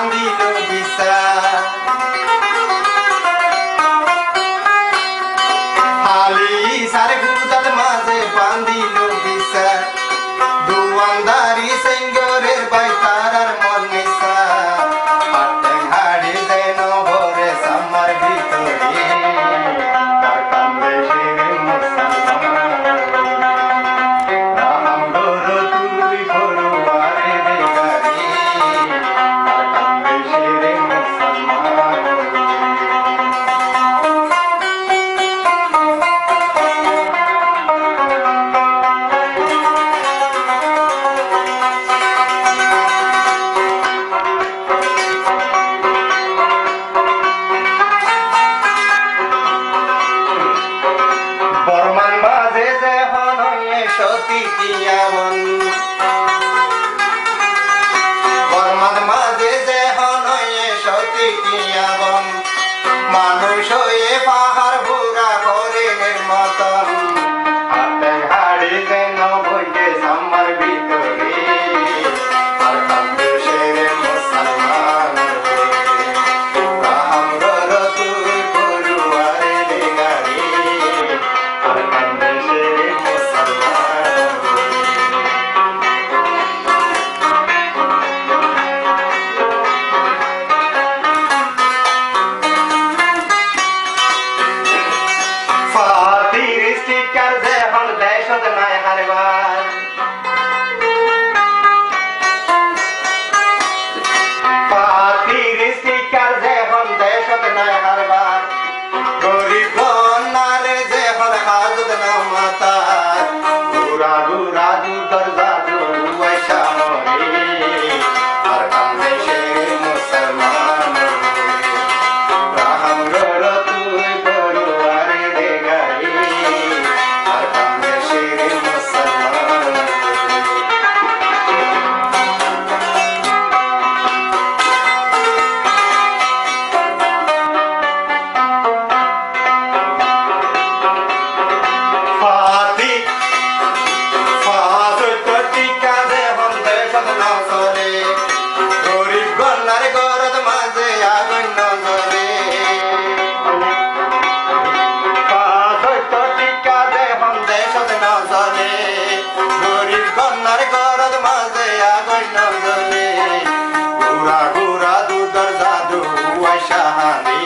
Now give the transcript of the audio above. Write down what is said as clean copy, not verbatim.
বান্ধিল বিছা হালি সার গুদাত মাঝে বান্ধিল বিছা দুয়ান্দারি সেঙ্গরের বাই তারার মন নিশা হাটে হাড়ি দেন ভরে সামার ভিতরে তার কান্দে শিরে মুসলমান রাম গরু তুই ফরুয়ারে দেগারি তার কান্দে শিরে মুসলমান বর্মান মাঝে যে হনয়ে সতী কিয়াবন বর্মান মাঝে যে হনয়ে সতী কিয়াবন মানুষ হয়ে পাহাড় বুড়া করে মতন হাতে হাড়ি যেন বইকে সামার ভিতরে আর কান্দে শেরে মুসলমান রাম গর তুই পড়ুয়ারে দেগারি আর কান্দে শেরে মুসলমান ফাতির স্টিকার যেহন দেশত নাই হারবার ফাতির স্টিকার যেহন দেশত নাই হারবার গরিব নারে যেহন হাজত না মাতার গুরা গুরা দুদর জাদু আয়সা মরে আর কান্দে শেরে মুসলমান রাম গর তুই পড়ুয়ারে দেগারি আর কান্দে শেরে মুসলমান ফাতি ফাজত টিকা দেহন দেশত না চলে গরিব গন্নার গরদ মাঝে আগুন নজরে ফাজত টিকা দেহন দেশত না চলে গরিব গন্নার গরদ মাঝে আগুন নজরে গুরা গুরা দুধর জাদু আয়সা হানি